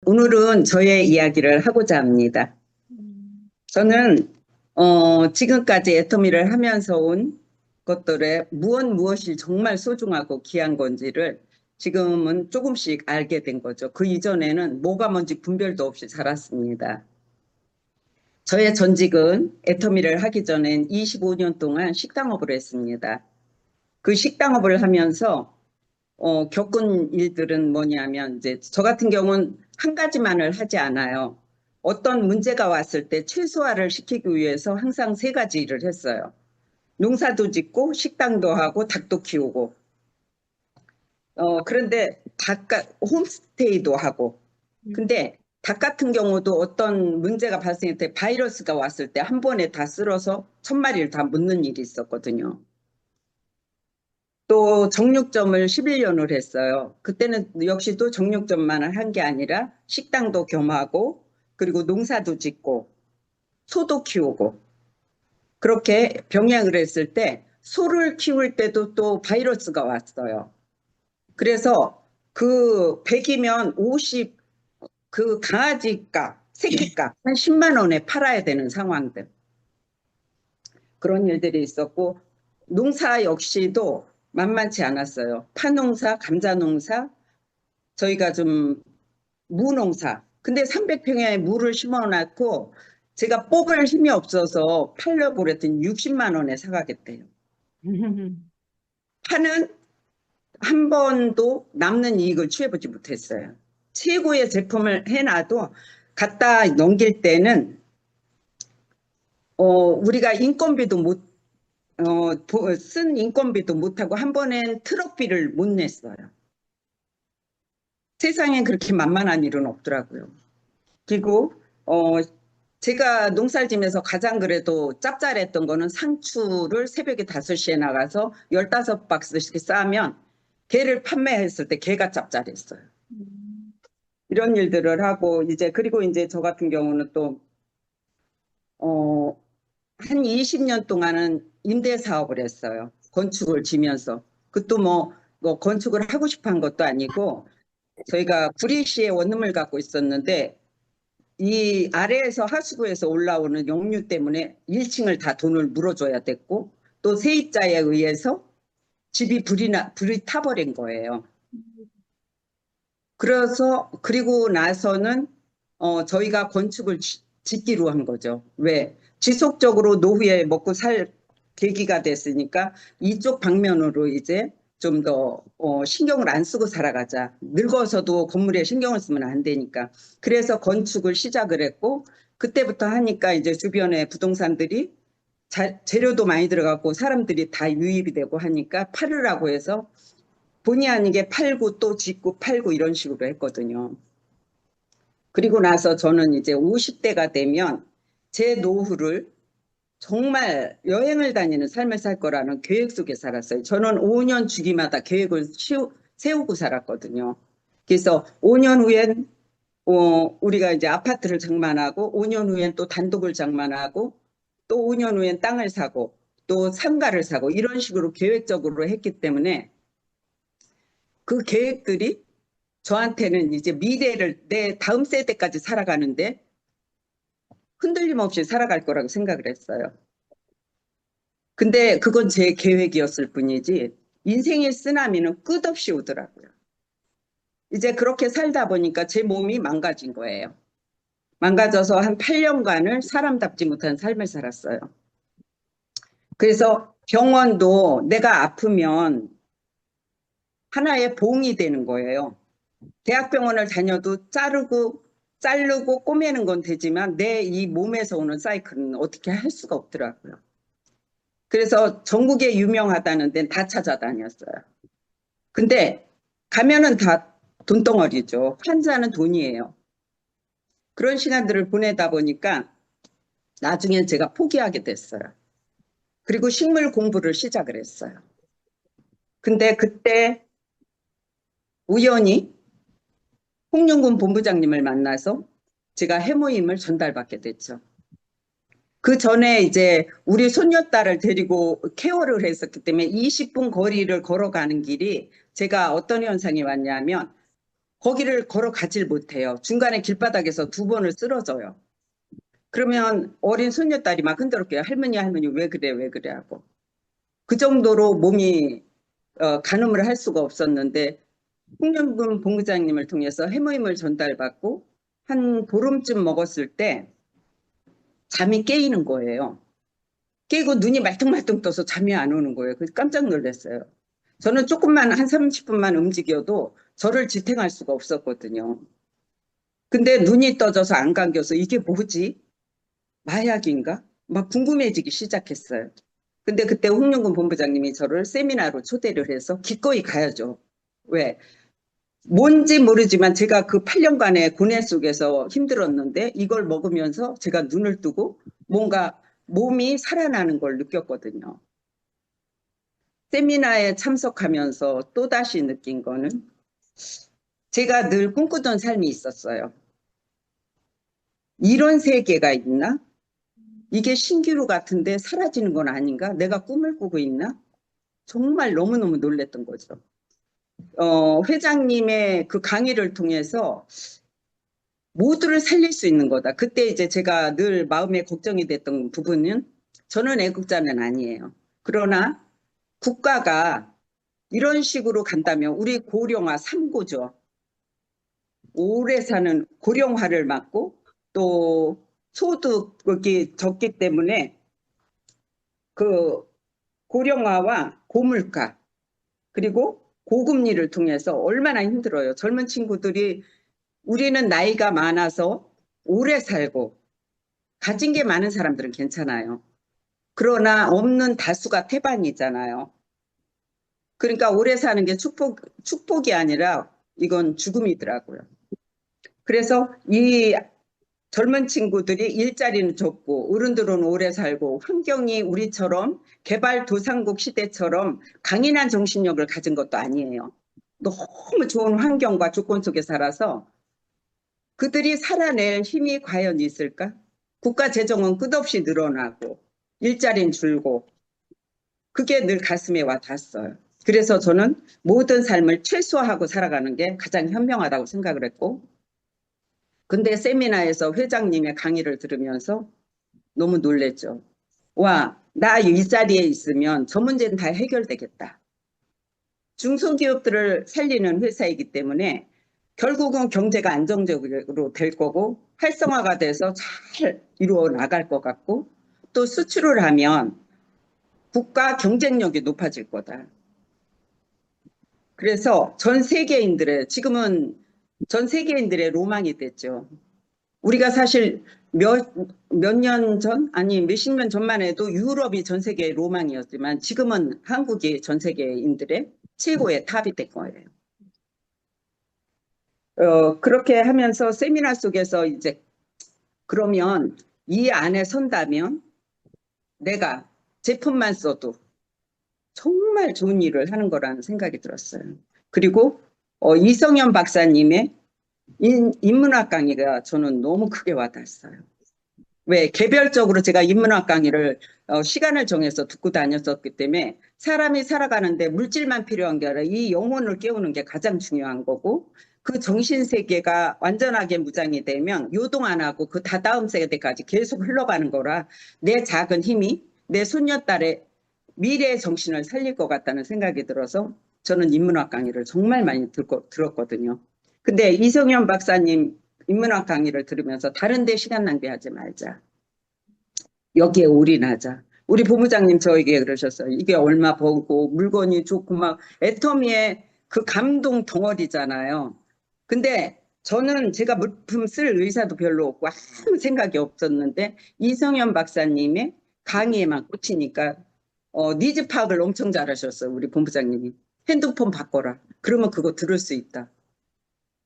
오늘은 저의 이야기를 하고자 합니다. 저는 지금까지 애터미를 하면서 온 것들의 무엇이 정말 소중하고 귀한 건지를 지금은 조금씩 알게 된 거죠. 그 이전에는 뭐가 뭔지 분별도 없이 살았습니다. 저의 전직은 애터미를 하기 전엔 25년 동안 식당업을 했습니다. 그 식당업을 하면서 겪은 일들은 뭐냐면, 이제 저 같은 경우는 한 가지만을 하지 않아요. 어떤 문제가 왔을 때 최소화를 시키기 위해서 항상 세 가지 일을 했어요. 농사도 짓고, 식당도 하고, 닭도 키우고. 그런데 홈스테이도 하고. 근데 닭 같은 경우도 어떤 문제가 발생할 때 바이러스가 왔을 때 한 번에 다 쓸어서 1,000마리를 다 묻는 일이 있었거든요. 또 정육점을 11년을 했어요. 그때는 역시 또 정육점만 한 게 아니라 식당도 겸하고 그리고 농사도 짓고 소도 키우고 그렇게 병행을 했을 때 소를 키울 때도 또 바이러스가 왔어요. 그래서 그 100이면 50, 그 강아지값, 새끼값 한 10만 원에 팔아야 되는 상황들. 그런 일들이 있었고 농사 역시도 만만치 않았어요. 파농사, 감자농사, 저희가 좀 무농사. 근데 300평에 무를 심어놨고 제가 뽑을 힘이 없어서 팔려고 그랬더니 60만 원에 사가겠대요. 파는 한 번도 남는 이익을 취해보지 못했어요. 최고의 제품을 해놔도 갖다 넘길 때는 우리가 인건비도 쓴 인건비도 못하고 한 번엔 트럭비를 못 냈어요. 세상엔 그렇게 만만한 일은 없더라고요. 그리고 제가 농사지면서 가장 그래도 짭짤했던 거는 상추를 새벽에 5시에 나가서 15박스씩 싸면 게를 판매했을 때 게가 짭짤했어요. 이런 일들을 하고 그리고 이제 저 같은 경우는 또 어, 한 20년 동안은 임대 사업을 했어요. 건축을 지면서. 그것도 뭐 건축을 하고 싶어 한 것도 아니고 저희가 구리시에 원룸을 갖고 있었는데 이 아래에서 하수구에서 올라오는 역류 때문에 1층을 다 돈을 물어줘야 됐고 또 세입자에 의해서 집이 불이 타버린 거예요. 그래서 그리고 나서는 저희가 건축을 짓기로 한 거죠. 왜? 지속적으로 노후에 먹고 살 계기가 됐으니까 이쪽 방면으로 이제 좀 더 신경을 안 쓰고 살아가자. 늙어서도 건물에 신경을 쓰면 안 되니까. 그래서 건축을 시작을 했고 그때부터 하니까 이제 주변에 부동산들이 재료도 많이 들어갔고 사람들이 다 유입이 되고 하니까 팔으라고 해서 본의 아니게 팔고 또 짓고 팔고 이런 식으로 했거든요. 그리고 나서 저는 이제 50대가 되면 제 노후를 정말 여행을 다니는 삶을 살 거라는 계획 속에 살았어요. 저는 5년 주기마다 계획을 세우고 살았거든요. 그래서 5년 후엔 우리가 이제 아파트를 장만하고 5년 후엔 또 단독을 장만하고 또 5년 후엔 땅을 사고 또 상가를 사고 이런 식으로 계획적으로 했기 때문에 그 계획들이 저한테는 이제 미래를 내 다음 세대까지 살아가는데 흔들림 없이 살아갈 거라고 생각을 했어요. 근데 그건 제 계획이었을 뿐이지 인생의 쓰나미는 끝없이 오더라고요. 이제 그렇게 살다 보니까 제 몸이 망가진 거예요. 망가져서 한 8년간을 사람답지 못한 삶을 살았어요. 그래서 병원도 내가 아프면 하나의 봉이 되는 거예요. 대학병원을 다녀도 자르고 꼬매는 건 되지만 내 이 몸에서 오는 사이클은 어떻게 할 수가 없더라고요. 그래서 전국에 유명하다는 데는 다 찾아다녔어요. 근데 가면은 다 돈덩어리죠. 환자는 돈이에요. 그런 시간들을 보내다 보니까 나중엔 제가 포기하게 됐어요. 그리고 식물 공부를 시작을 했어요. 근데 그때 우연히 홍윤군 본부장님을 만나서 제가 해모임을 전달받게 됐죠. 그 전에 이제 우리 손녀딸을 데리고 케어를 했었기 때문에 20분 거리를 걸어가는 길이 제가 어떤 현상이 왔냐면 거기를 걸어가질 못해요. 중간에 길바닥에서 2번을 쓰러져요. 그러면 어린 손녀딸이 막 흔들었게요. 할머니 할머니 왜 그래 왜 그래 하고. 그 정도로 몸이 가늠을 할 수가 없었는데 홍명근 본부장님을 통해서 해모임을 전달받고 한 보름쯤 먹었을 때 잠이 깨이는 거예요. 깨고 눈이 말똥말똥 떠서 잠이 안 오는 거예요. 그래서 깜짝 놀랐어요. 저는 조금만 한 30분만 움직여도 저를 지탱할 수가 없었거든요. 근데 눈이 떠져서 안 감겨서 이게 뭐지? 마약인가? 막 궁금해지기 시작했어요. 근데 그때 홍영근 본부장님이 저를 세미나로 초대를 해서 기꺼이 가야죠. 왜? 뭔지 모르지만 제가 그 8년간의 고뇌 속에서 힘들었는데 이걸 먹으면서 제가 눈을 뜨고 뭔가 몸이 살아나는 걸 느꼈거든요. 세미나에 참석하면서 또다시 느낀 거는 제가 늘 꿈꾸던 삶이 있었어요. 이런 세계가 있나? 이게 신기루 같은데 사라지는 건 아닌가? 내가 꿈을 꾸고 있나? 정말 너무너무 놀랬던 거죠. 회장님의 그 강의를 통해서 모두를 살릴 수 있는 거다. 그때 이제 제가 늘 마음에 걱정이 됐던 부분은 저는 애국자는 아니에요. 그러나 국가가 이런 식으로 간다면 우리 고령화 3고죠. 오래 사는 고령화를 막고 또 소득이 적기 때문에 그 고령화와 고물가 그리고 고금리를 통해서 얼마나 힘들어요. 젊은 친구들이 우리는 나이가 많아서 오래 살고 가진 게 많은 사람들은 괜찮아요. 그러나 없는 다수가 태반이잖아요. 그러니까 오래 사는 게 축복이 아니라 이건 죽음이더라고요. 그래서 이 젊은 친구들이 일자리는 적고 어른들은 오래 살고 환경이 우리처럼 개발도상국 시대처럼 강인한 정신력을 가진 것도 아니에요. 너무 좋은 환경과 조건 속에 살아서 그들이 살아낼 힘이 과연 있을까? 국가 재정은 끝없이 늘어나고 일자리는 줄고 그게 늘 가슴에 와 닿았어요. 그래서 저는 모든 삶을 최소화하고 살아가는 게 가장 현명하다고 생각을 했고 근데 세미나에서 회장님의 강의를 들으면서 너무 놀랬죠. 와, 나 이 자리에 있으면 저 문제는 다 해결되겠다. 중소기업들을 살리는 회사이기 때문에 결국은 경제가 안정적으로 될 거고 활성화가 돼서 잘 이루어 나갈 것 같고 또 수출을 하면 국가 경쟁력이 높아질 거다. 그래서 지금은 전 세계인들의 로망이 됐죠. 우리가 사실 몇 년 전, 아니 몇십 년 전만 해도 유럽이 전 세계의 로망이었지만 지금은 한국이 전 세계인들의 최고의 탑이 된 거예요. 그렇게 하면서 세미나 속에서 이제 그러면 이 안에 선다면 내가 제품만 써도 정말 좋은 일을 하는 거라는 생각이 들었어요. 그리고 이성현 박사님의 인문학 강의가 저는 너무 크게 와닿았어요. 왜 개별적으로 제가 인문학 강의를 시간을 정해서 듣고 다녔었기 때문에 사람이 살아가는데 물질만 필요한 게 아니라 이 영혼을 깨우는 게 가장 중요한 거고 그 정신세계가 완전하게 무장이 되면 요동 안 하고 그 다다음 세대까지 계속 흘러가는 거라 내 작은 힘이 내 손녀딸의 미래의 정신을 살릴 것 같다는 생각이 들어서 저는 인문학 강의를 정말 많이 들었거든요. 근데 이성현 박사님 인문학 강의를 들으면서 다른 데 시간 낭비하지 말자. 여기에 올인하자. 우리 본부장님 저에게 그러셨어요. 이게 얼마 벌고 물건이 좋고 막 애터미의 그 감동 덩어리잖아요. 근데 저는 제가 물품 쓸 의사도 별로 없고 아무 생각이 없었는데 이성현 박사님의 강의에만 꽂히니까 니즈 파악을 엄청 잘하셨어요. 우리 본부장님이. 핸드폰 바꿔라. 그러면 그거 들을 수 있다.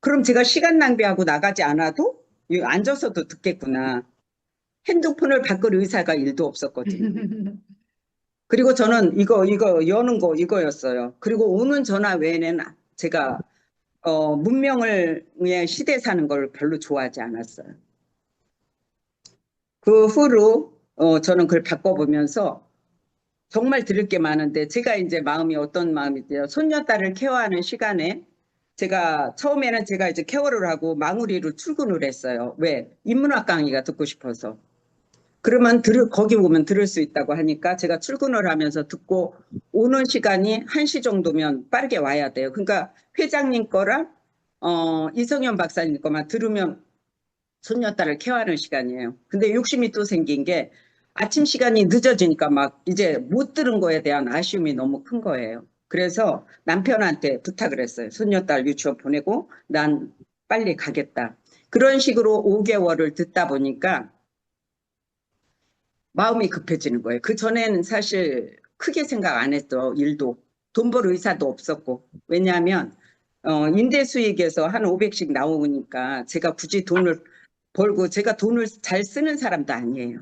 그럼 제가 시간 낭비하고 나가지 않아도 앉아서도 듣겠구나. 핸드폰을 바꿀 의사가 1도 없었거든요. 그리고 저는 이거 여는 거 이거였어요. 그리고 오는 전화 외에는 제가 문명을 위한 시대 사는 걸 별로 좋아하지 않았어요. 그 후로 저는 그걸 바꿔보면서 정말 들을 게 많은데 제가 이제 마음이 어떤 마음이돼요. 손녀딸을 케어하는 시간에 제가 처음에는 제가 이제 케어를 하고 망우리로 출근을 했어요. 왜? 인문학 강의가 듣고 싶어서. 그러면 거기 오면 들을 수 있다고 하니까 제가 출근을 하면서 듣고 오는 시간이 1시 정도면 빠르게 와야 돼요. 그러니까 회장님 거랑 이성현 박사님 거만 들으면 손녀딸을 케어하는 시간이에요. 근데 욕심이 또 생긴 게 아침 시간이 늦어지니까 막 이제 못 들은 거에 대한 아쉬움이 너무 큰 거예요. 그래서 남편한테 부탁을 했어요. 손녀딸 유치원 보내고 난 빨리 가겠다. 그런 식으로 5개월을 듣다 보니까 마음이 급해지는 거예요. 그 전에는 사실 크게 생각 안 했죠. 일도. 돈 벌 의사도 없었고. 왜냐하면 임대 수익에서 한 500씩 나오니까 제가 굳이 돈을 벌고 제가 돈을 잘 쓰는 사람도 아니에요.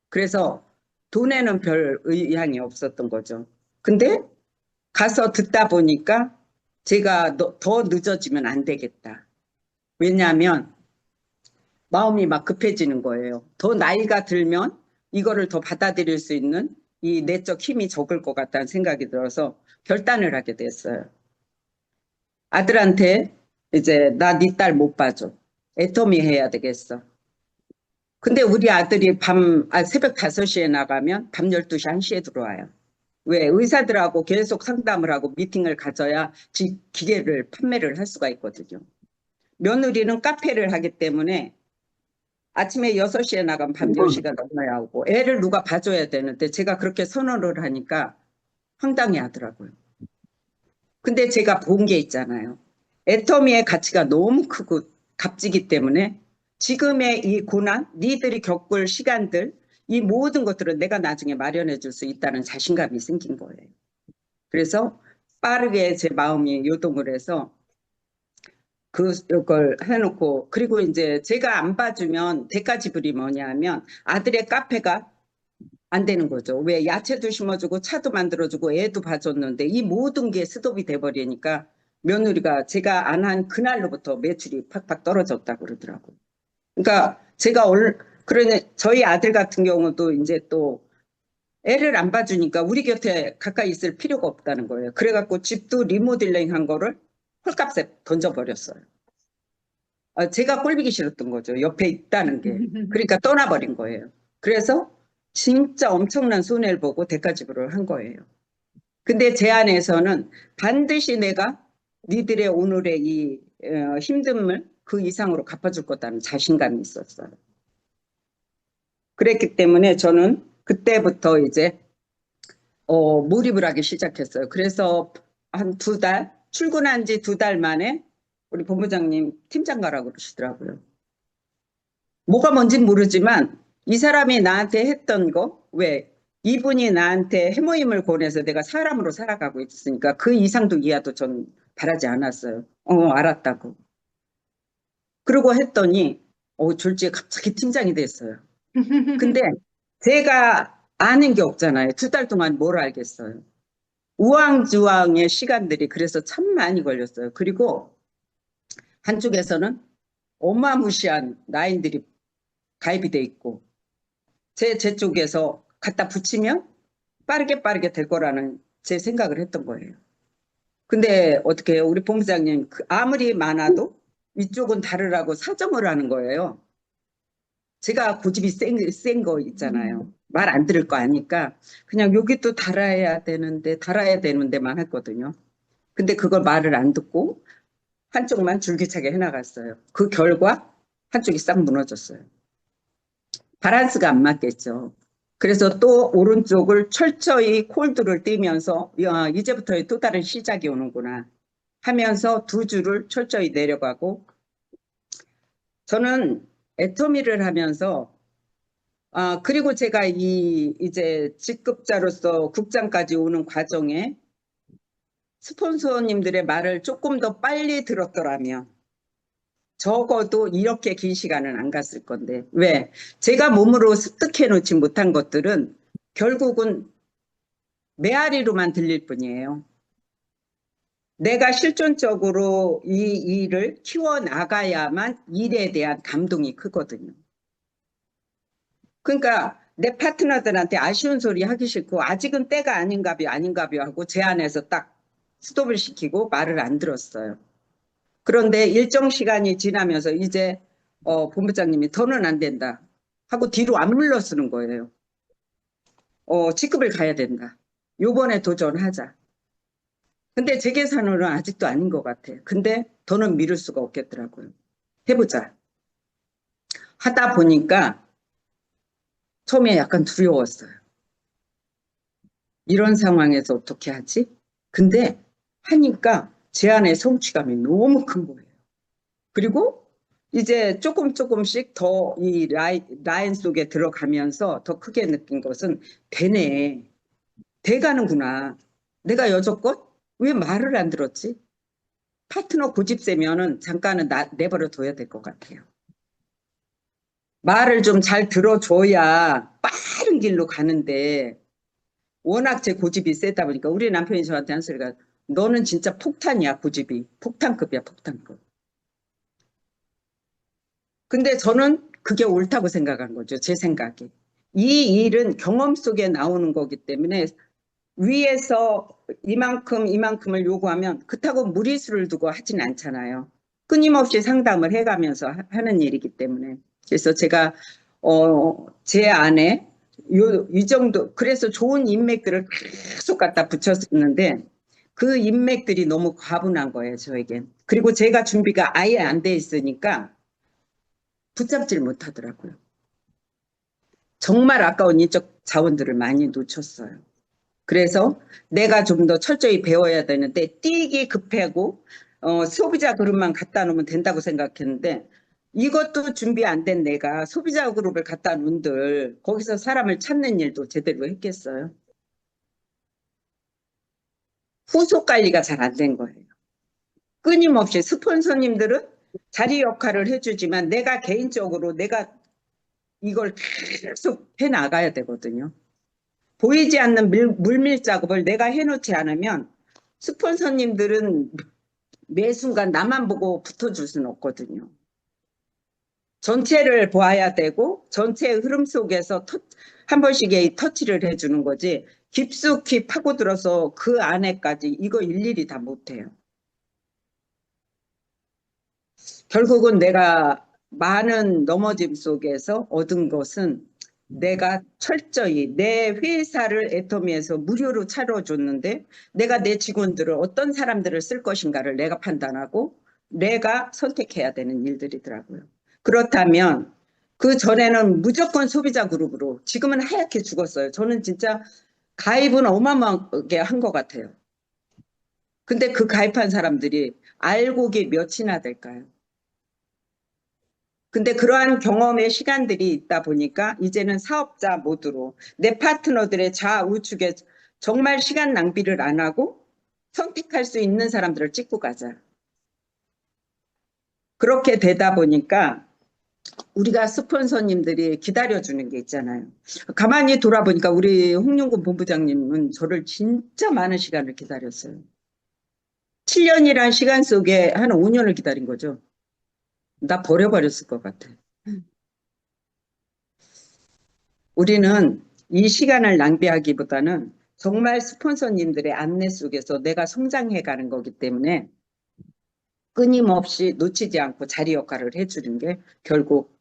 그래서 돈에는 별 의향이 없었던 거죠. 근데 가서 듣다 보니까 제가 더 늦어지면 안 되겠다. 왜냐하면 마음이 막 급해지는 거예요. 더 나이가 들면 이거를 더 받아들일 수 있는 이 내적 힘이 적을 것 같다는 생각이 들어서 결단을 하게 됐어요. 아들한테 이제 나 네 딸 못 봐줘. 애터미 해야 되겠어. 근데 우리 아들이 새벽 5시에 나가면 밤 12시, 1시에 들어와요. 왜? 의사들하고 계속 상담을 하고 미팅을 가져야 기계를 판매를 할 수가 있거든요. 며느리는 카페를 하기 때문에 아침에 6시에 나가면 밤 10시가 넘어야 오고 애를 누가 봐줘야 되는데 제가 그렇게 선언을 하니까 황당해 하더라고요. 근데 제가 본 게 있잖아요. 애터미의 가치가 너무 크고 값지기 때문에 지금의 이 고난, 니들이 겪을 시간들, 이 모든 것들은 내가 나중에 마련해 줄 수 있다는 자신감이 생긴 거예요. 그래서 빠르게 제 마음이 요동을 해서 그걸 해놓고 그리고 이제 제가 안 봐주면 대가 지불이 뭐냐면 아들의 카페가 안 되는 거죠. 왜 야채도 심어주고 차도 만들어주고 애도 봐줬는데 이 모든 게 스톱이 돼버리니까 며느리가 제가 안 한 그날로부터 매출이 팍팍 떨어졌다고 그러더라고요. 그러니까 제가 그러니 저희 아들 같은 경우도 이제 또 애를 안 봐주니까 우리 곁에 가까이 있을 필요가 없다는 거예요. 그래갖고 집도 리모델링 한 거를 헐값에 던져버렸어요. 제가 꼴보기 싫었던 거죠. 옆에 있다는 게. 그러니까 떠나버린 거예요. 그래서 진짜 엄청난 손해를 보고 대가 지불을 한 거예요. 근데 제 안에서는 반드시 내가 니들의 오늘의 이 힘듦을 그 이상으로 갚아줄 거다는 자신감이 있었어요. 그랬기 때문에 저는 그때부터 이제 몰입을 하기 시작했어요. 그래서 한 2달, 출근한 지 2달 만에 우리 본부장님 팀장 가라고 그러시더라고요. 뭐가 뭔진 모르지만 이 사람이 나한테 했던 거, 왜? 이분이 나한테 해모임을 권해서 내가 사람으로 살아가고 있으니까 그 이상도 이하도 전 바라지 않았어요. 알았다고. 그러고 했더니 졸지에 갑자기 팀장이 됐어요. 근데 제가 아는 게 없잖아요. 2달 동안 뭘 알겠어요. 우왕좌왕의 시간들이 그래서 참 많이 걸렸어요. 그리고 한쪽에서는 어마무시한 라인들이 가입이 돼 있고 제 쪽에서 갖다 붙이면 빠르게 될 거라는 제 생각을 했던 거예요. 근데 어떻게 해요? 우리 본부장님 아무리 많아도 이쪽은 다르라고 사정을 하는 거예요. 제가 고집이 센 거 있잖아요. 말 안 들을 거 아니까 그냥 여기 또 달아야 되는데만 했거든요. 근데 그걸 말을 안 듣고 한쪽만 줄기차게 해나갔어요. 그 결과 한쪽이 싹 무너졌어요. 밸런스가 안 맞겠죠. 그래서 또 오른쪽을 철저히 콜드를 띄면서 이제부터 또 다른 시작이 오는구나 하면서 2주를 철저히 내려가고 저는 애터미를 하면서 그리고 제가 이제 직급자로서 국장까지 오는 과정에 스폰서님들의 말을 조금 더 빨리 들었더라면 적어도 이렇게 긴 시간은 안 갔을 건데 왜? 제가 몸으로 습득해 놓지 못한 것들은 결국은 메아리로만 들릴 뿐이에요. 내가 실존적으로 이 일을 키워나가야만 일에 대한 감동이 크거든요. 그러니까 내 파트너들한테 아쉬운 소리 하기 싫고 아직은 때가 아닌가벼 하고 제 안에서 딱 스톱을 시키고 말을 안 들었어요. 그런데 일정 시간이 지나면서 이제 본부장님이 더는 안 된다 하고 뒤로 안 물러서는 거예요. 직급을 가야 된다. 요번에 도전하자. 근데 제 계산으로는 아직도 아닌 것 같아. 근데 더는 미룰 수가 없겠더라고요. 해보자. 하다 보니까 처음에 약간 두려웠어요. 이런 상황에서 어떻게 하지? 근데 하니까 제 안에 성취감이 너무 큰 거예요. 그리고 이제 조금씩 더 이 라인 속에 들어가면서 더 크게 느낀 것은 되네. 돼가는구나. 내가 여태껏 왜 말을 안 들었지? 파트너 고집세면은 잠깐은 내버려 둬야 될 것 같아요. 말을 좀 잘 들어줘야 빠른 길로 가는데 워낙 제 고집이 세다 보니까 우리 남편이 저한테 한 소리가 너는 진짜 폭탄이야 고집이. 폭탄급이야 폭탄급. 근데 저는 그게 옳다고 생각한 거죠. 제 생각에. 이 일은 경험 속에 나오는 거기 때문에 위에서 이만큼을 요구하면 그렇다고 무리수를 두고 하진 않잖아요. 끊임없이 상담을 해가면서 하는 일이기 때문에. 그래서 제가 제 안에 이 정도 그래서 좋은 인맥들을 계속 갖다 붙였었는데 그 인맥들이 너무 과분한 거예요 저에겐. 그리고 제가 준비가 아예 안 돼 있으니까 붙잡질 못하더라고요. 정말 아까운 인적 자원들을 많이 놓쳤어요. 그래서 내가 좀 더 철저히 배워야 되는데 뛰기 급하고 소비자 그룹만 갖다 놓으면 된다고 생각했는데 이것도 준비 안 된 내가 소비자 그룹을 갖다 놓은들 거기서 사람을 찾는 일도 제대로 했겠어요. 후속 관리가 잘 안 된 거예요. 끊임없이 스폰서님들은 자리 역할을 해주지만 내가 개인적으로 내가 이걸 계속 해나가야 되거든요. 보이지 않는 물밀 작업을 내가 해놓지 않으면 스폰서님들은 매 순간 나만 보고 붙어줄 수는 없거든요. 전체를 보아야 되고 전체의 흐름 속에서 한 번씩 터치를 해주는 거지 깊숙이 파고들어서 그 안에까지 이거 일일이 다 못해요. 결국은 내가 많은 넘어짐 속에서 얻은 것은 내가 철저히 내 회사를 애터미에서 무료로 차려줬는데 내가 내 직원들을 어떤 사람들을 쓸 것인가를 내가 판단하고 내가 선택해야 되는 일들이더라고요. 그렇다면 그 전에는 무조건 소비자 그룹으로 지금은 하얗게 죽었어요. 저는 진짜 가입은 어마어마하게 한 것 같아요. 근데 그 가입한 사람들이 알고기 몇이나 될까요? 근데 그러한 경험의 시간들이 있다 보니까 이제는 사업자 모드로 내 파트너들의 좌우측에 정말 시간 낭비를 안 하고 선택할 수 있는 사람들을 찍고 가자. 그렇게 되다 보니까 우리가 스폰서님들이 기다려주는 게 있잖아요. 가만히 돌아보니까 우리 홍윤근 본부장님은 저를 진짜 많은 시간을 기다렸어요. 7년이란 시간 속에 한 5년을 기다린 거죠. 나 버려버렸을 것 같아. 우리는 이 시간을 낭비하기보다는 정말 스폰서님들의 안내 속에서 내가 성장해 가는 거기 때문에 끊임없이 놓치지 않고 자리 역할을 해주는 게 결국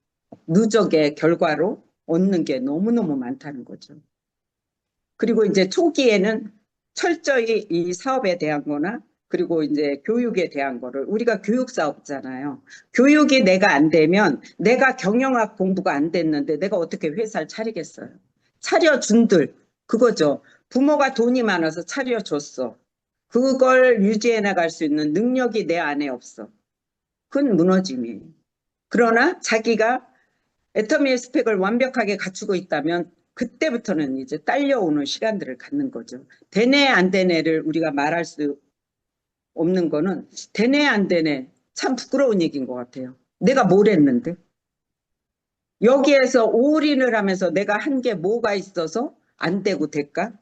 누적의 결과로 얻는 게 너무너무 많다는 거죠. 그리고 이제 초기에는 철저히 이 사업에 대한 거나 그리고 이제 교육에 대한 거를 우리가 교육 사업잖아요. 교육이 내가 안 되면 내가 경영학 공부가 안 됐는데 내가 어떻게 회사를 차리겠어요. 차려준들 그거죠. 부모가 돈이 많아서 차려줬어. 그걸 유지해 나갈 수 있는 능력이 내 안에 없어. 그건 무너짐이에요. 그러나 자기가 애터미의 스펙을 완벽하게 갖추고 있다면 그때부터는 이제 딸려오는 시간들을 갖는 거죠. 되네 안 되네를 우리가 말할 수 없는 거는 되네 안 되네 참 부끄러운 얘기인 것 같아요. 내가 뭘 했는데 여기에서 올인을 하면서 내가 한 게 뭐가 있어서 안 되고 될까?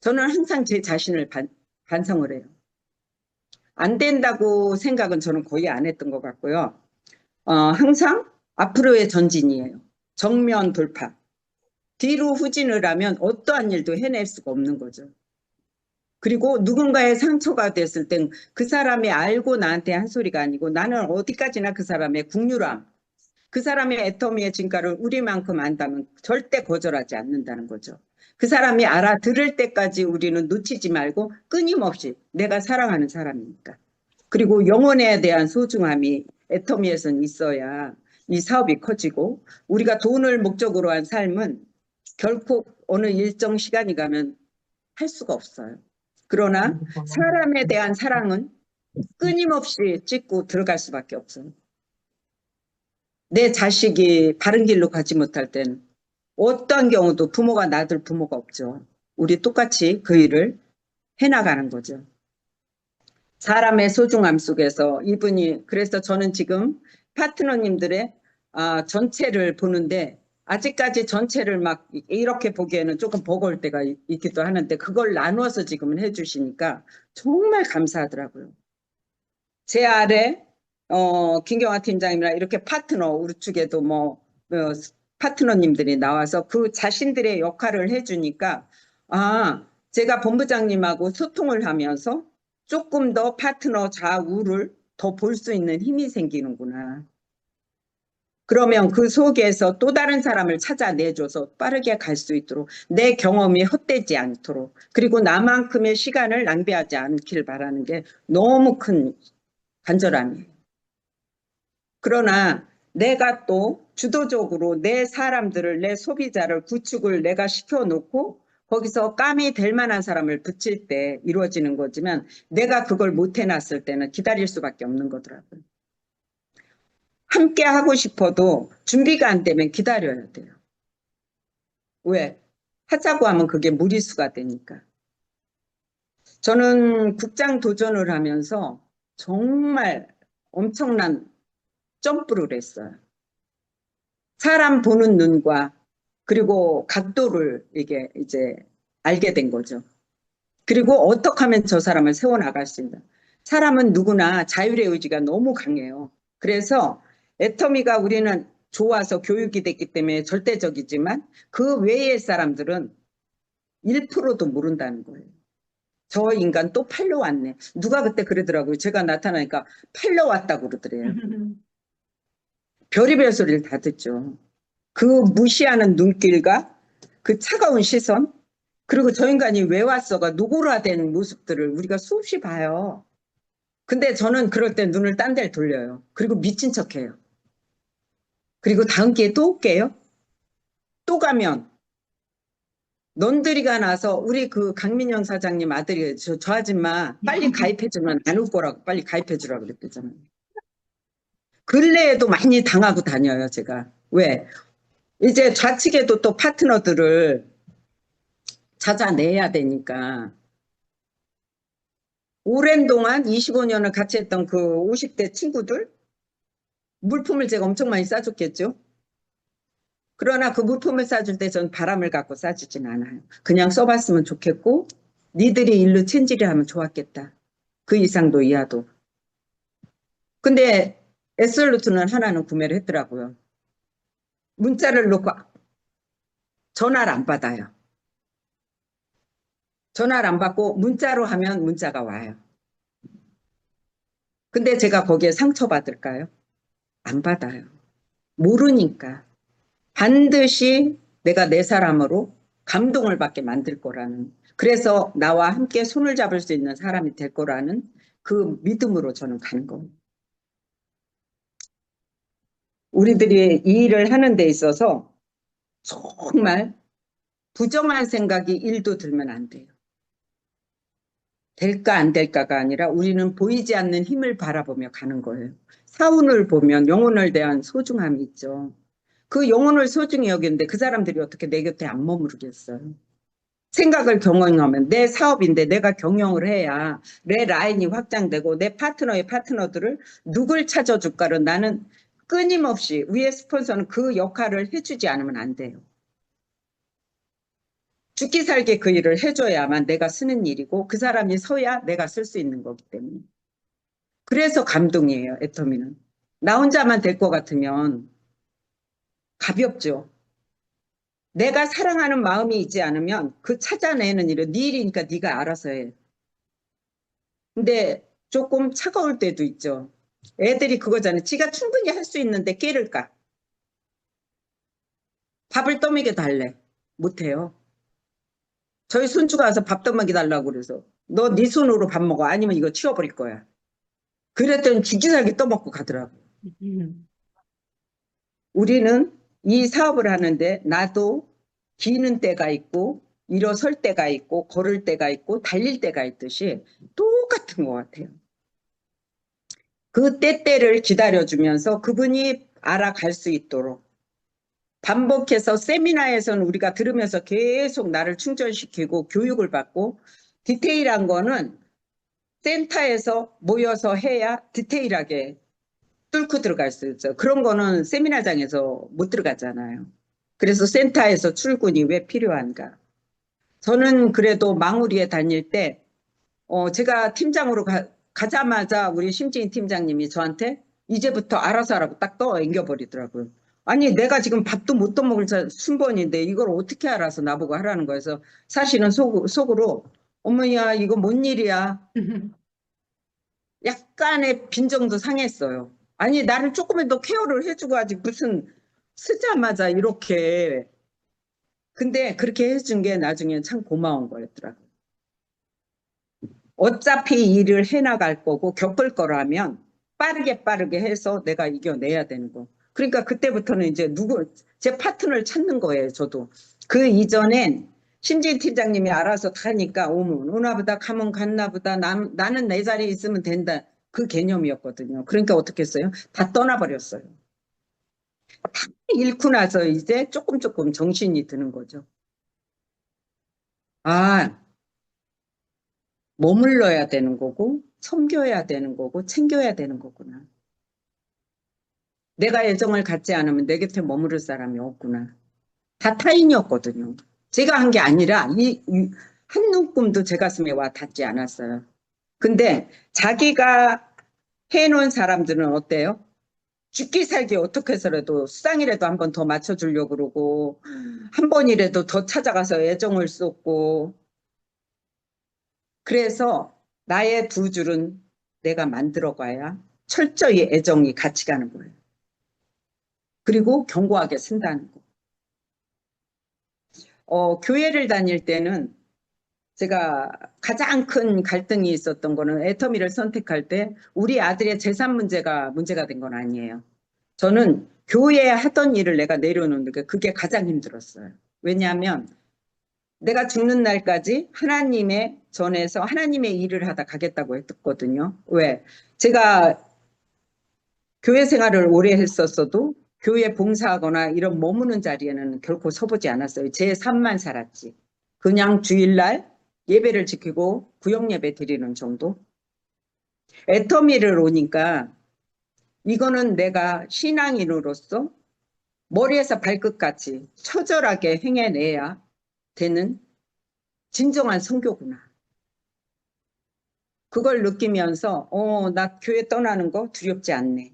저는 항상 제 자신을 반성을 해요. 안 된다고 생각은 저는 거의 안 했던 것 같고요. 항상 앞으로의 전진이에요. 정면 돌파. 뒤로 후진을 하면 어떠한 일도 해낼 수가 없는 거죠. 그리고 누군가의 상처가 됐을 땐 그 사람이 알고 나한테 한 소리가 아니고 나는 어디까지나 그 사람의 국률함, 그 사람의 애터미의 진가를 우리만큼 안다면 절대 거절하지 않는다는 거죠. 그 사람이 알아들을 때까지 우리는 놓치지 말고 끊임없이 내가 사랑하는 사람이니까. 그리고 영혼에 대한 소중함이 애터미에선 있어야 이 사업이 커지고 우리가 돈을 목적으로 한 삶은 결코 어느 일정 시간이 가면 할 수가 없어요. 그러나 사람에 대한 사랑은 끊임없이 찍고 들어갈 수밖에 없어요. 내 자식이 바른 길로 가지 못할 때는 어떤 경우도 부모가 나들 부모가 없죠. 우리 똑같이 그 일을 해나가는 거죠. 사람의 소중함 속에서 이분이 그래서 저는 지금 파트너님들의 전체를 보는데 아직까지 전체를 막 이렇게 보기에는 조금 버거울 때가 있기도 하는데 그걸 나누어서 지금은 해주시니까 정말 감사하더라고요. 제 아래 김경화 팀장님이랑 이렇게 파트너 우리 쪽에도 파트너님들이 나와서 그 자신들의 역할을 해주니까 제가 본부장님하고 소통을 하면서 조금 더 파트너 좌우를 더 볼 수 있는 힘이 생기는구나. 그러면 그 속에서 또 다른 사람을 찾아내줘서 빠르게 갈 수 있도록 내 경험이 헛되지 않도록 그리고 나만큼의 시간을 낭비하지 않길 바라는 게 너무 큰 간절함이에요. 그러나 내가 또 주도적으로 내 사람들을 내 소비자를 구축을 내가 시켜놓고 거기서 깜이 될 만한 사람을 붙일 때 이루어지는 거지만 내가 그걸 못 해놨을 때는 기다릴 수밖에 없는 거더라고요. 함께 하고 싶어도 준비가 안 되면 기다려야 돼요. 왜? 하자고 하면 그게 무리수가 되니까. 저는 국장 도전을 하면서 정말 엄청난 점프를 했어요. 사람 보는 눈과 그리고 각도를 이게 이제 알게 된 거죠. 그리고 어떻게 하면 저 사람을 세워나갈 수 있나. 사람은 누구나 자율의 의지가 너무 강해요. 그래서 애터미가 우리는 좋아서 교육이 됐기 때문에 절대적이지만 그 외의 사람들은 1%도 모른다는 거예요. 저 인간 또 팔려왔네. 누가 그때 그러더라고요. 제가 나타나니까 팔려왔다고 그러더래요. 별의별 소리를 다 듣죠. 그 무시하는 눈길과 그 차가운 시선 그리고 저 인간이 왜 왔어가 노골화된 모습들을 우리가 수없이 봐요. 근데 저는 그럴 때 눈을 딴 데를 돌려요. 그리고 미친 척해요. 그리고 다음 기회에 또 올게요. 또 가면 넌들이가 나서 우리 그 강민영 사장님 아들이 저 아줌마 빨리 가입해주면 안 올 거라고 빨리 가입해주라고 그랬잖아요. 근래에도 많이 당하고 다녀요 제가. 왜? 이제 좌측에도 또 파트너들을 찾아내야 되니까 오랜 동안 25년을 같이 했던 그 50대 친구들 물품을 제가 엄청 많이 싸줬겠죠. 그러나 그 물품을 싸줄 때 전 바람을 갖고 싸주진 않아요. 그냥 써봤으면 좋겠고 니들이 일로 첸지를 하면 좋았겠다. 그 이상도 이하도. 근데 에솔루트는 하나는 구매를 했더라고요. 문자를 놓고 전화를 안 받아요. 전화를 안 받고 문자로 하면 문자가 와요. 근데 제가 거기에 상처받을까요? 안 받아요. 모르니까. 반드시 내가 내 사람으로 감동을 받게 만들 거라는 그래서 나와 함께 손을 잡을 수 있는 사람이 될 거라는 그 믿음으로 저는 가는 겁니다. 우리들이 이 일을 하는 데 있어서 정말 부정한 생각이 1도 들면 안 돼요. 될까 안 될까가 아니라 우리는 보이지 않는 힘을 바라보며 가는 거예요. 사운을 보면 영혼을 대한 소중함이 있죠. 그 영혼을 소중히 여기는데 그 사람들이 어떻게 내 곁에 안 머무르겠어요. 생각을 경영하면 내 사업인데 내가 경영을 해야 내 라인이 확장되고 내 파트너의 파트너들을 누굴 찾아줄까를 나는 끊임없이 위에 스폰서는 그 역할을 해주지 않으면 안 돼요. 죽기 살기 그 일을 해줘야만 내가 쓰는 일이고 그 사람이 서야 내가 쓸 수 있는 거기 때문에. 그래서 감동이에요. 애터미는. 나 혼자만 될 것 같으면 가볍죠. 내가 사랑하는 마음이 있지 않으면 그 찾아내는 일은 네 일이니까 네가 알아서 해. 근데 조금 차가울 때도 있죠. 애들이 그거잖아요. 지가 충분히 할 수 있는데 깨를까? 밥을 떠먹여 달래. 못해요. 저희 손주가 와서 밥 떠먹여 달라고 그래서 너 네 손으로 밥 먹어. 아니면 이거 치워버릴 거야. 그랬더니 죽기살기 떠먹고 가더라고. 음. 우리는 이 사업을 하는데 나도 기는 때가 있고 일어설 때가 있고 걸을 때가 있고 달릴 때가 있듯이 똑같은 것 같아요. 그 때때를 기다려주면서 그분이 알아갈 수 있도록 반복해서 세미나에서는 우리가 들으면서 계속 나를 충전시키고 교육을 받고 디테일한 거는 센터에서 모여서 해야 디테일하게 뚫고 들어갈 수 있어요. 그런 거는 세미나장에서 못 들어가잖아요. 그래서 센터에서 출근이 왜 필요한가? 저는 그래도 망우리에 다닐 때, 제가 팀장으로 가자마자 우리 심지인 팀장님이 저한테 이제부터 알아서 하라고 딱 앵겨버리더라고요. 아니, 내가 지금 밥도 못 떠먹을 순번인데 이걸 어떻게 알아서 나보고 하라는 거여서 사실은 속으로, 어머야, 이거 뭔 일이야? 약간의 빈정도 상했어요. 아니, 나를 조금만 더 케어를 해주고 하지, 무슨 쓰자마자 이렇게. 근데 그렇게 해준 게 나중엔 참 고마운 거였더라고요. 어차피 일을 해나갈 거고 겪을 거라면 빠르게 해서 내가 이겨내야 되는 거. 그러니까 그때부터는 이제 제 파트너를 찾는 거예요, 저도. 그 이전엔 심지인 팀장님이 알아서 타니까 오면 오나보다 가면 갔나보다 나는 내 자리에 있으면 된다. 그 개념이었거든요. 그러니까 어떻게 했어요? 다 떠나버렸어요. 다 잃고 나서 이제 조금 정신이 드는 거죠. 아, 머물러야 되는 거고, 섬겨야 되는 거고, 챙겨야 되는 거구나. 내가 애정을 갖지 않으면 내 곁에 머무를 사람이 없구나. 다 타인이었거든요. 제가 한 게 아니라 한 눈금도 제 가슴에 와 닿지 않았어요. 근데 자기가 해놓은 사람들은 어때요? 죽기 살기 어떻게 해서라도 수당이라도 한 번 더 맞춰주려고 그러고 한 번이라도 더 찾아가서 애정을 쏟고 그래서 나의 두 줄은 내가 만들어가야 철저히 애정이 같이 가는 거예요. 그리고 견고하게 쓴다는 거. 교회를 다닐 때는 제가 가장 큰 갈등이 있었던 거는 애터미를 선택할 때 우리 아들의 재산 문제가 된 건 아니에요. 저는 교회에 하던 일을 내가 내려놓는 게 그게 가장 힘들었어요. 왜냐하면 내가 죽는 날까지 하나님의 전에서 하나님의 일을 하다 가겠다고 했거든요. 왜? 제가 교회 생활을 오래 했었어도 교회 봉사하거나 이런 머무는 자리에는 결코 서보지 않았어요. 제 삶만 살았지. 그냥 주일날 예배를 지키고 구역 예배 드리는 정도. 애터미를 오니까 이거는 내가 신앙인으로서 머리에서 발끝까지 처절하게 행해내야 되는 진정한 선교구나. 그걸 느끼면서 나 교회 떠나는 거 두렵지 않네.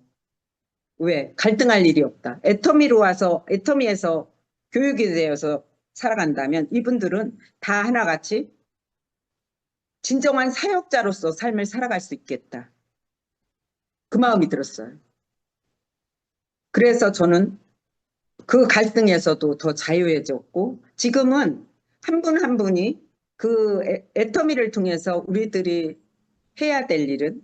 왜? 갈등할 일이 없다. 애터미로 와서 애터미에서 교육이 되어서 살아간다면 이분들은 다 하나같이 진정한 사역자로서 삶을 살아갈 수 있겠다. 그 마음이 들었어요. 그래서 저는 그 갈등에서도 더 자유해졌고 지금은 한 분 한 분이 그 애터미를 통해서 우리들이 해야 될 일은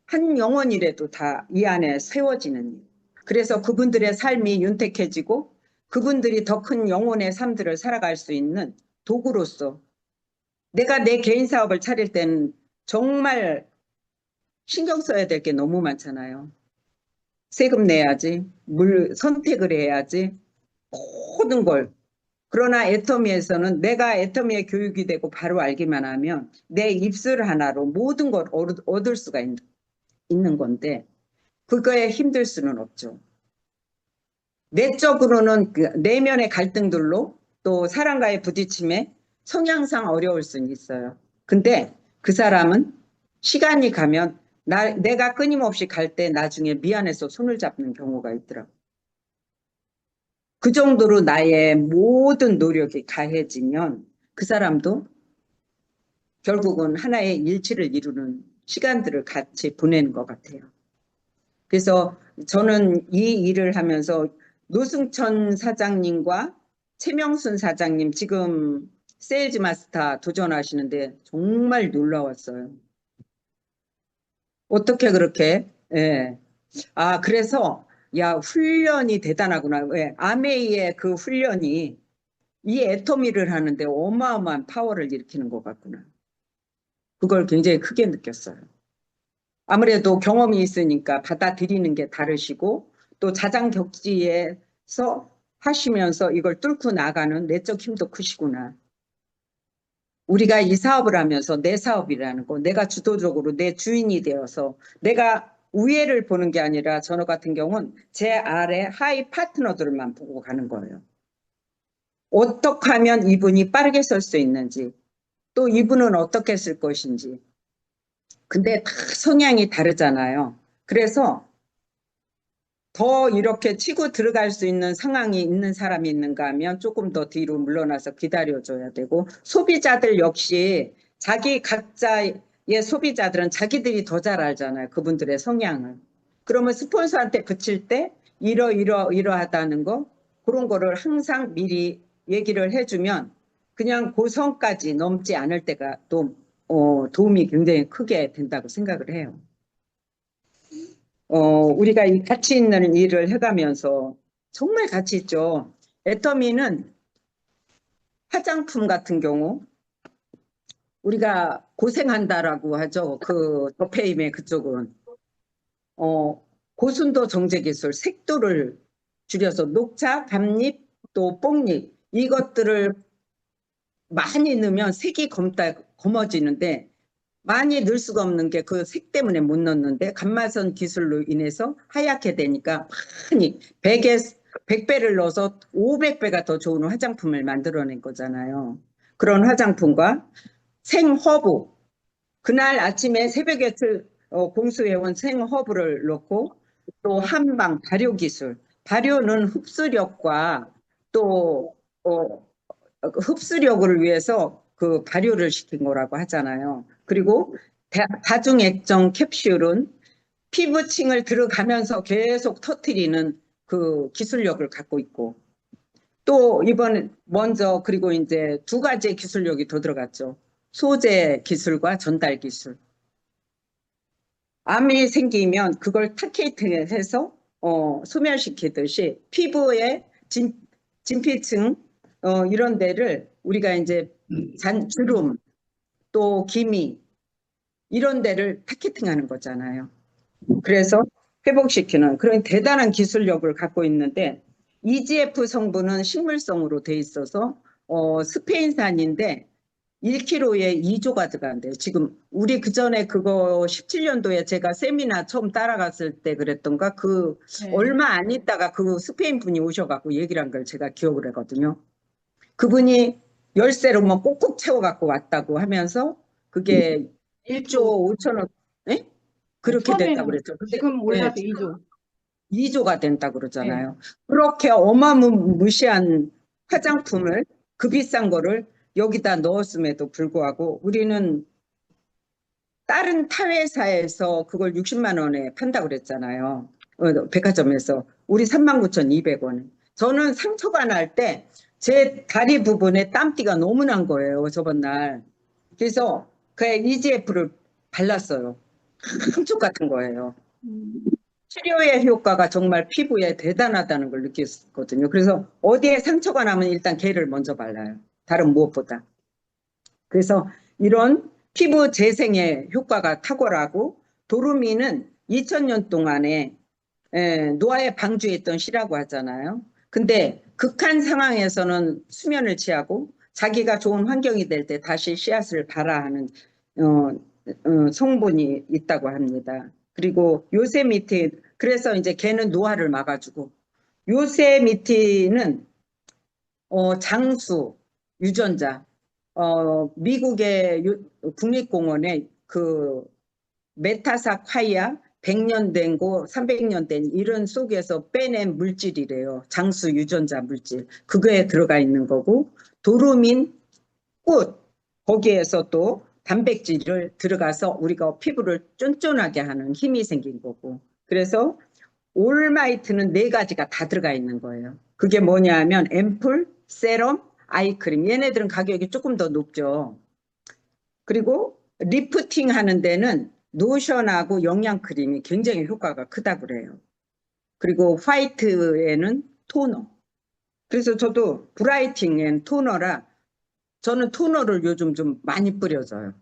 한 영혼이라도 다 이 안에 세워지는 일. 그래서 그분들의 삶이 윤택해지고 그분들이 더 큰 영혼의 삶들을 살아갈 수 있는 도구로서 내가 내 개인 사업을 차릴 때는 정말 신경 써야 될 게 너무 많잖아요. 세금 내야지, 물 선택을 해야지, 모든 걸. 그러나 애터미에서는 내가 애터미의 교육이 되고 바로 알기만 하면 내 입술 하나로 모든 걸 얻을 수가 있는 건데 그거에 힘들 수는 없죠. 내적으로는 그 내면의 갈등들로 또 사람과의 부딪힘에 성향상 어려울 수는 있어요. 근데 그 사람은 시간이 가면 내가 끊임없이 갈 때 나중에 미안해서 손을 잡는 경우가 있더라고. 그 정도로 나의 모든 노력이 가해지면 그 사람도 결국은 하나의 일치를 이루는 시간들을 같이 보내는 것 같아요. 그래서 저는 이 일을 하면서 노승천 사장님과 최명순 사장님 지금 세일즈 마스터 도전하시는데 정말 놀라웠어요. 어떻게 그렇게? 예. 아, 그래서 야, 훈련이 대단하구나. 왜? 아메이의 그 훈련이 이 애터미를 하는데 어마어마한 파워를 일으키는 것 같구나. 그걸 굉장히 크게 느꼈어요. 아무래도 경험이 있으니까 받아들이는 게 다르시고 또 자장격지에서 하시면서 이걸 뚫고 나가는 내적 힘도 크시구나. 우리가 이 사업을 하면서 내 사업이라는 거, 내가 주도적으로 내 주인이 되어서 내가 우애를 보는 게 아니라 저는 같은 경우는 제 아래 하이 파트너들만 보고 가는 거예요. 어떻게 하면 이분이 빠르게 쓸 수 있는지, 또 이분은 어떻게 쓸 것인지. 근데 다 성향이 다르잖아요. 그래서 더 이렇게 치고 들어갈 수 있는 상황이 있는 사람이 있는가 하면 조금 더 뒤로 물러나서 기다려줘야 되고, 소비자들 역시 자기 각자의 소비자들은 자기들이 더 잘 알잖아요. 그분들의 성향을. 그러면 스폰서한테 붙일 때 이러하다는 거, 그런 거를 항상 미리 얘기를 해주면 그냥 고성까지 넘지 않을 때가 또 도움이 굉장히 크게 된다고 생각을 해요. 우리가 이 가치 있는 일을 해가면서 정말 가치 있죠. 애터미는 화장품 같은 경우 우리가 고생한다라고 하죠. 그 더페임의 그쪽은 고순도 정제 기술, 색도를 줄여서 녹차, 감립, 또 뽕립 이것들을 많이 넣으면 색이 검어지는데 많이 넣을 수가 없는 게 그 색 때문에 못 넣는데 감마선 기술로 인해서 하얗게 되니까 많이 100배를 넣어서 500배가 더 좋은 화장품을 만들어낸 거잖아요. 그런 화장품과 생허브, 그날 아침에 새벽에 공수해온 생허브를 넣고 또 한방 발효 기술, 발효는 흡수력과 또 흡수력을 위해서 그 발효를 시킨 거라고 하잖아요. 그리고 다중액정 캡슐은 피부층을 들어가면서 계속 터트리는 그 기술력을 갖고 있고 또 이번에 먼저 그리고 이제 두 가지의 기술력이 더 들어갔죠. 소재 기술과 전달 기술. 암이 생기면 그걸 타케이트해서 소멸시키듯이 피부의 진피층 이런 데를 우리가 이제 주름 또 기미 이런 데를 타겟팅하는 거잖아요. 그래서 회복시키는 그런 대단한 기술력을 갖고 있는데 EGF 성분은 식물성으로 돼 있어서 스페인산인데 1kg에 2조가 들어간대요. 지금 우리 그전에 그거 17년도에 제가 세미나 처음 따라갔을 때 그랬던가 그 네. 얼마 안 있다가 그 스페인 분이 오셔갖고 얘기를 한 걸 제가 기억을 하거든요. 그분이 열쇠로 뭐 꼭꼭 채워갖고 왔다고 하면서 그게 1조 5천억, 예? 그렇게 됐다고 처음에는 그랬죠. 근데 지금 올라서 2조. 2조가 된다고 그러잖아요. 그렇게 어마무시한 화장품을 그 비싼 거를 여기다 넣었음에도 불구하고 우리는 다른 타회사에서 그걸 60만 원에 판다고 그랬잖아요. 백화점에서. 우리 39,200원. 저는 상처가 날 때 제 다리 부분에 땀띠가 너무 난 거예요. 저번 날. 그래서 그 EGF를 발랐어요. 감쪽 같은 거예요. 치료의 효과가 정말 피부에 대단하다는 걸 느꼈거든요. 그래서 어디에 상처가 나면 일단 걔를 먼저 발라요. 다른 무엇보다. 그래서 이런 피부 재생의 효과가 탁월하고 도루미는 2000년 동안에 노화에 방주했던 씨라고 하잖아요. 근데 극한 상황에서는 수면을 취하고 자기가 좋은 환경이 될 때 다시 씨앗을 발화하는 성분이 있다고 합니다. 그리고 요세미티, 그래서 이제 걔는 노화를 막아주고 요세미티는 장수, 유전자, 미국의 국립공원에 그 메타사콰이아 100년 된 거, 300년 된 이런 속에서 빼낸 물질이래요. 장수 유전자 물질. 그거에 들어가 있는 거고, 도루민 꽃, 거기에서 또 단백질을 들어가서 우리가 피부를 쫀쫀하게 하는 힘이 생긴 거고. 그래서 올마이트는 4가지가 다 들어가 있는 거예요. 그게 뭐냐 하면 앰플, 세럼, 아이크림. 얘네들은 가격이 조금 더 높죠. 그리고 리프팅 하는 데는 로션하고 영양크림이 굉장히 효과가 크다고 그래요. 그리고 화이트에는 토너. 그래서 저도 브라이팅 앤 토너라 저는 토너를 요즘 좀 많이 뿌려줘요.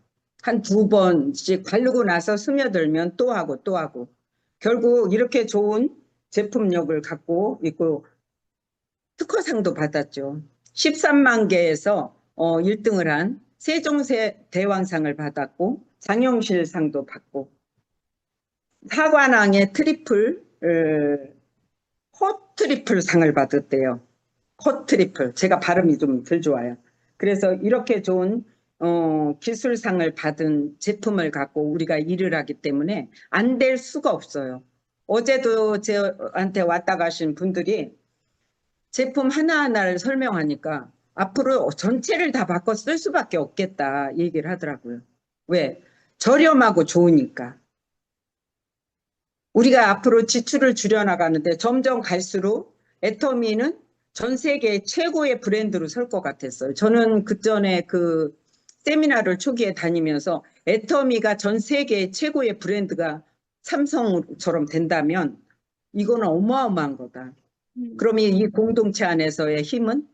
한 2번씩 바르고 나서 스며들면 또 하고 또 하고. 결국 이렇게 좋은 제품력을 갖고 있고 특허상도 받았죠. 13만 개에서 1등을 한 세종세 대왕상을 받았고 장영실상도 받고 사관왕의 트리플 헛트리플 상을 받았대요. 헛트리플. 제가 발음이 좀 덜 좋아요. 그래서 이렇게 좋은 기술상을 받은 제품을 갖고 우리가 일을 하기 때문에 안 될 수가 없어요. 어제도 저한테 왔다 가신 분들이 제품 하나하나를 설명하니까 앞으로 전체를 다 바꿔 쓸 수밖에 없겠다 얘기를 하더라고요. 왜? 저렴하고 좋으니까. 우리가 앞으로 지출을 줄여나가는데 점점 갈수록 애터미는 전 세계 최고의 브랜드로 설 것 같았어요. 저는 그전에 그 세미나를 초기에 다니면서 애터미가 전 세계 최고의 브랜드가 삼성처럼 된다면 이거는 어마어마한 거다. 그러면 이 공동체 안에서의 힘은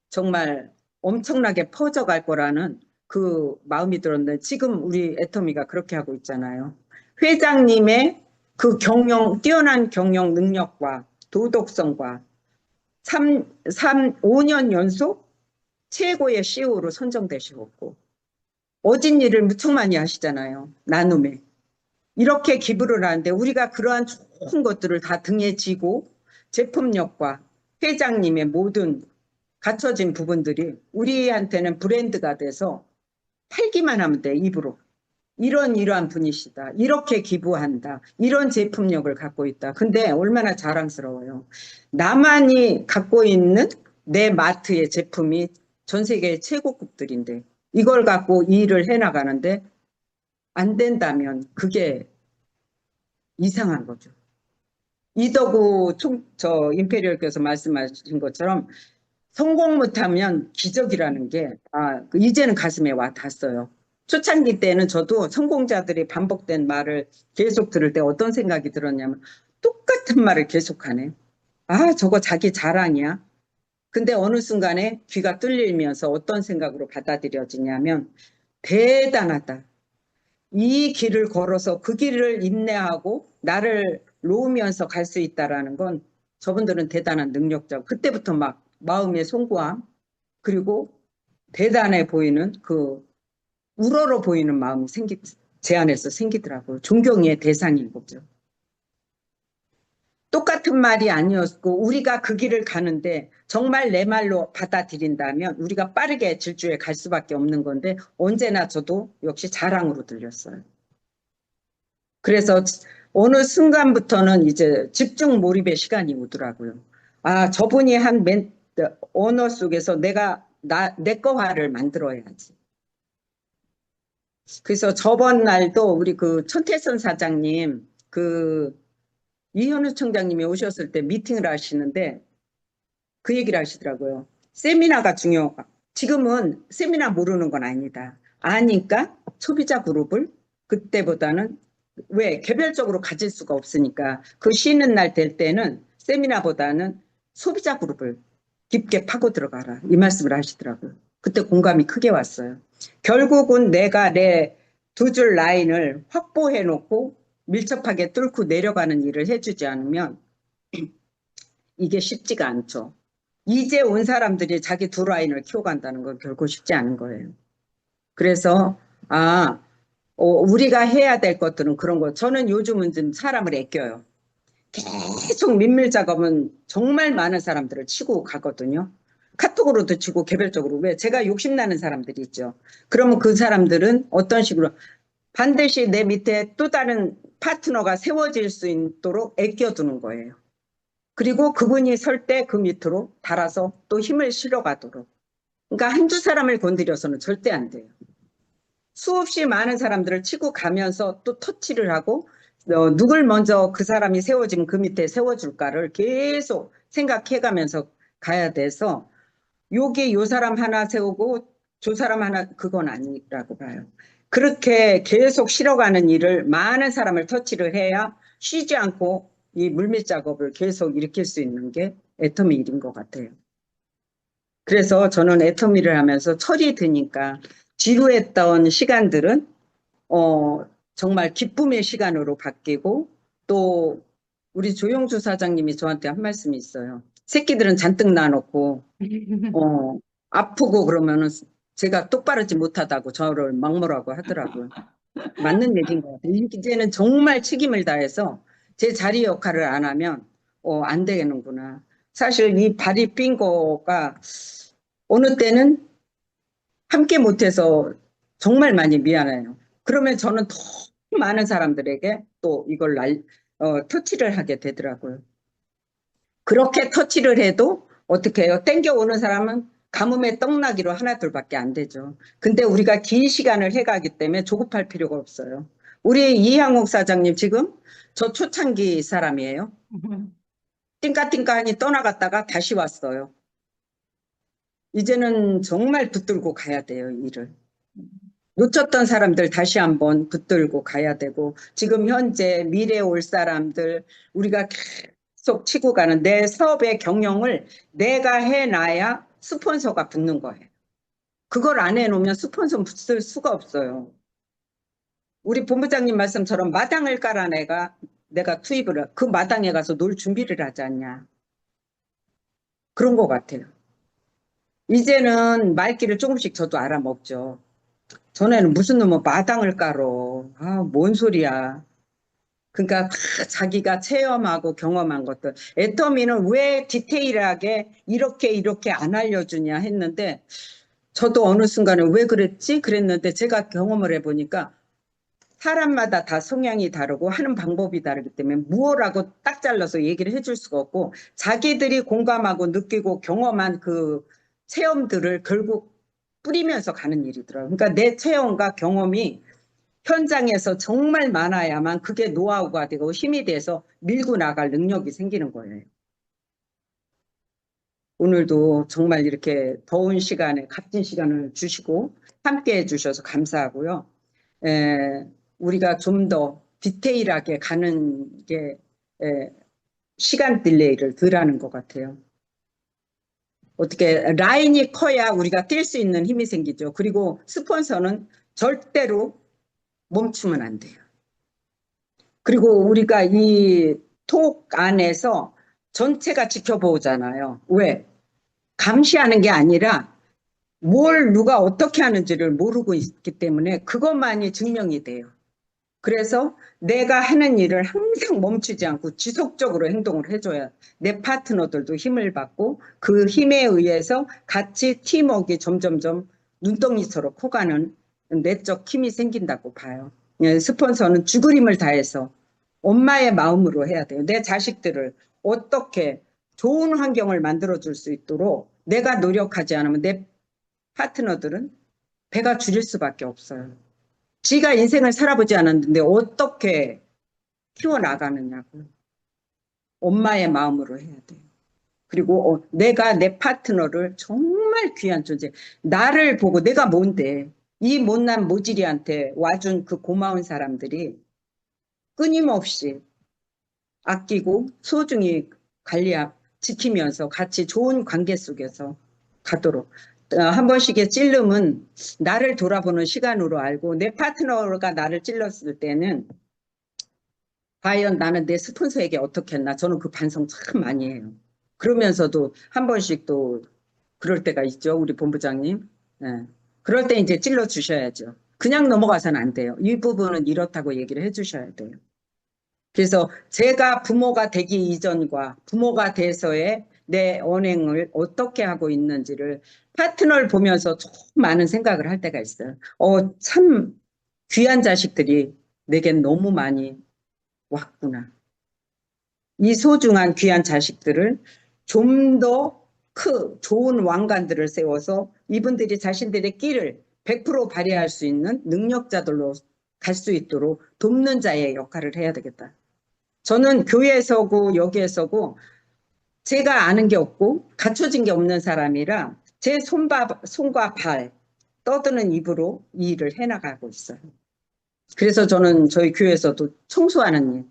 정말 엄청나게 퍼져갈 거라는 그 마음이 들었는데 지금 우리 애터미가 그렇게 하고 있잖아요. 회장님의 그 뛰어난 경영 능력과 도덕성과 5년 연속 최고의 CEO로 선정되셨고 어진 일을 무척 많이 하시잖아요. 나눔에. 이렇게 기부를 하는데 우리가 그러한 좋은 것들을 다 등에 지고 제품력과 회장님의 모든 갖춰진 부분들이 우리한테는 브랜드가 돼서 팔기만 하면 돼, 입으로. 이러한 분이시다. 이렇게 기부한다. 이런 제품력을 갖고 있다. 근데 얼마나 자랑스러워요. 나만이 갖고 있는 내 마트의 제품이 전 세계 최고급들인데 이걸 갖고 이 일을 해나가는데 안 된다면 그게 이상한 거죠. 이덕우 임페리얼께서 말씀하신 것처럼 성공 못하면 기적이라는 게 이제는 가슴에 와 닿았어요. 초창기 때는 저도 성공자들이 반복된 말을 계속 들을 때 어떤 생각이 들었냐면 똑같은 말을 계속하네. 저거 자기 자랑이야. 근데 어느 순간에 귀가 뚫리면서 어떤 생각으로 받아들여지냐면 대단하다. 이 길을 걸어서 그 길을 인내하고 나를 놓으면서 갈 수 있다라는 건 저분들은 대단한 능력자. 그때부터 막 마음의 송구함 그리고 대단해 보이는 그 우러러 보이는 마음이 제 안에서 생기더라고요. 존경의 대상인 거죠. 똑같은 말이 아니었고 우리가 그 길을 가는데 정말 내 말로 받아들인다면 우리가 빠르게 질주해 갈 수밖에 없는 건데 언제나 저도 역시 자랑으로 들렸어요. 그래서 어느 순간부터는 이제 집중 몰입의 시간이 오더라고요. 저분이 한 언어 속에서 내 거화를 만들어야지. 그래서 저번 날도 우리 그 천태선 사장님 이현우 청장님이 오셨을 때 미팅을 하시는데 그 얘기를 하시더라고요. 세미나가 지금은 세미나 모르는 건 아니다. 아니까 소비자 그룹을 그때보다는 왜 개별적으로 가질 수가 없으니까 그 쉬는 날 될 때는 세미나보다는 소비자 그룹을 깊게 파고 들어가라 이 말씀을 하시더라고요. 그때 공감이 크게 왔어요. 결국은 내가 내 2줄 라인을 확보해 놓고 밀접하게 뚫고 내려가는 일을 해주지 않으면 이게 쉽지가 않죠. 이제 온 사람들이 자기 2라인을 키워간다는 건 결코 쉽지 않은 거예요. 그래서 우리가 해야 될 것들은 그런 거. 저는 요즘은 좀 사람을 아껴요. 계속 민밀 작업은 정말 많은 사람들을 치고 가거든요. 카톡으로도 치고 개별적으로. 왜? 제가 욕심나는 사람들이 있죠. 그러면 그 사람들은 어떤 식으로 반드시 내 밑에 또 다른 파트너가 세워질 수 있도록 아껴두는 거예요. 그리고 그분이 설 때 그 밑으로 달아서 또 힘을 실어가도록. 그러니까 한두 사람을 건드려서는 절대 안 돼요. 수없이 많은 사람들을 치고 가면서 또 터치를 하고 누굴 먼저 그 사람이 세워지면 그 밑에 세워줄까를 계속 생각해가면서 가야 돼서 요게 요 사람 하나 세우고 저 사람 하나 그건 아니라고 봐요. 그렇게 계속 실어가는 일을 많은 사람을 터치를 해야 쉬지 않고 이 물밑 작업을 계속 일으킬 수 있는 게 애터미 일인 것 같아요. 그래서 저는 애터미 일을 하면서 철이 드니까 지루했던 시간들은 정말 기쁨의 시간으로 바뀌고 또 우리 조영주 사장님이 저한테 한 말씀이 있어요. 새끼들은 잔뜩 낳아놓고 아프고 그러면은 제가 똑바르지 못하다고 저를 막무라고 하더라고요. 맞는 얘기인 것 같아요. 이제는 정말 책임을 다해서 제 자리 역할을 안 하면 안 되겠는구나. 사실 이 발이 삔 거가 어느 때는 함께 못해서 정말 많이 미안해요. 그러면 저는 더 많은 사람들에게 또 이걸 터치를 하게 되더라고요. 그렇게 터치를 해도 어떻게 해요? 땡겨오는 사람은 가뭄에 떡나기로 하나 둘밖에 안 되죠. 근데 우리가 긴 시간을 해가기 때문에 조급할 필요가 없어요. 우리 이향옥 사장님 지금 저 초창기 사람이에요. 띵까띵까하니 떠나갔다가 다시 왔어요. 이제는 정말 붙들고 가야 돼요, 일을. 놓쳤던 사람들 다시 한번 붙들고 가야 되고 지금 현재 미래에 올 사람들 우리가 계속 치고 가는 내 사업의 경영을 내가 해놔야 스폰서가 붙는 거예요. 그걸 안 해놓으면 스폰서 붙을 수가 없어요. 우리 본부장님 말씀처럼 마당을 깔아 내가 투입을 그 마당에 가서 놀 준비를 하지 않냐. 그런 것 같아요. 이제는 말귀를 조금씩 저도 알아먹죠. 전에는 무슨 놈의 마당을 깔어. 뭔 소리야. 그러니까 다 자기가 체험하고 경험한 것들. 애터미는 왜 디테일하게 이렇게 안 알려주냐 했는데 저도 어느 순간에 왜 그랬지? 그랬는데 제가 경험을 해보니까 사람마다 다 성향이 다르고 하는 방법이 다르기 때문에 무엇라고 딱 잘라서 얘기를 해줄 수가 없고 자기들이 공감하고 느끼고 경험한 그 체험들을 결국 뿌리면서 가는 일이더라고요. 그러니까 내 체험과 경험이 현장에서 정말 많아야만 그게 노하우가 되고 힘이 돼서 밀고 나갈 능력이 생기는 거예요. 오늘도 정말 이렇게 더운 시간에 값진 시간을 주시고 함께 해주셔서 감사하고요. 우리가 좀 더 디테일하게 가는 게 시간 딜레이를 덜 하는 것 같아요. 어떻게 라인이 커야 우리가 뛸 수 있는 힘이 생기죠. 그리고 스폰서는 절대로 멈추면 안 돼요. 그리고 우리가 이 톡 안에서 전체가 지켜보잖아요. 왜? 감시하는 게 아니라 뭘 누가 어떻게 하는지를 모르고 있기 때문에 그것만이 증명이 돼요. 그래서 내가 하는 일을 항상 멈추지 않고 지속적으로 행동을 해줘야 내 파트너들도 힘을 받고 그 힘에 의해서 같이 팀워크가 점점점 눈덩이처럼 커가는 내적 힘이 생긴다고 봐요. 스폰서는 죽을 힘을 다해서 엄마의 마음으로 해야 돼요. 내 자식들을 어떻게 좋은 환경을 만들어줄 수 있도록 내가 노력하지 않으면 내 파트너들은 배가 줄일 수밖에 없어요. 지가 인생을 살아보지 않았는데 어떻게 키워나가느냐고. 엄마의 마음으로 해야 돼요. 그리고 내가 내 파트너를 정말 귀한 존재. 나를 보고 내가 뭔데 이 못난 모질이한테 와준 그 고마운 사람들이 끊임없이 아끼고 소중히 지키면서 같이 좋은 관계 속에서 가도록 한 번씩의 찔름은 나를 돌아보는 시간으로 알고 내 파트너가 나를 찔렀을 때는 과연 나는 내 스폰서에게 어떻게 했나 저는 그 반성 참 많이 해요. 그러면서도 한 번씩 또 그럴 때가 있죠. 우리 본부장님. 네. 그럴 때 이제 찔러 주셔야죠. 그냥 넘어가서는 안 돼요. 이 부분은 이렇다고 얘기를 해 주셔야 돼요. 그래서 제가 부모가 되기 이전과 부모가 돼서의 내 언행을 어떻게 하고 있는지를 파트너를 보면서 좀 많은 생각을 할 때가 있어요. 참 귀한 자식들이 내겐 너무 많이 왔구나. 이 소중한 귀한 자식들을 좀 더 좋은 왕관들을 세워서 이분들이 자신들의 끼를 100% 발휘할 수 있는 능력자들로 갈 수 있도록 돕는 자의 역할을 해야 되겠다. 저는 교회에서고 여기에서고 제가 아는 게 없고 갖춰진 게 없는 사람이라 제 손과 발 떠드는 입으로 이 일을 해나가고 있어요. 그래서 저는 저희 교회에서도 청소하는 일,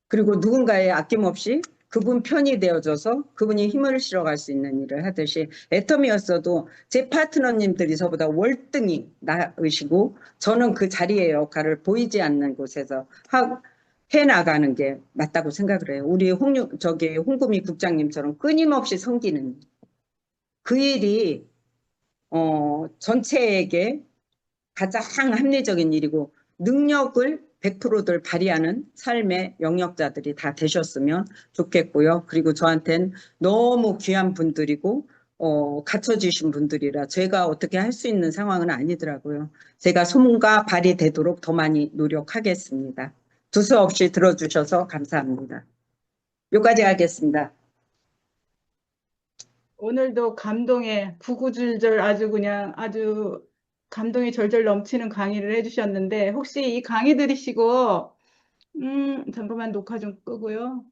그리고 누군가의 아낌없이 그분 편이 되어줘서 그분이 힘을 실어갈 수 있는 일을 하듯이, 애텀이었어도 제 파트너님들이 저보다 월등히 나으시고 저는 그 자리의 역할을 보이지 않는 곳에서 해나가는 게 맞다고 생각을 해요. 우리 홍금희 국장님처럼 끊임없이 섬기는 그 일이 전체에게 가장 합리적인 일이고 능력을 100%들 발휘하는 삶의 영역자들이 다 되셨으면 좋겠고요. 그리고 저한테는 너무 귀한 분들이고 갖춰주신 분들이라 제가 어떻게 할 수 있는 상황은 아니더라고요. 제가 손과 발이 되도록 더 많이 노력하겠습니다. 두서없이 들어주셔서 감사합니다. 여기까지 하겠습니다. 오늘도 감동에 구구절절 아주 감동이 절절 넘치는 강의를 해주셨는데, 혹시 이 강의 들으시고 잠깐만 녹화 좀 끄고요.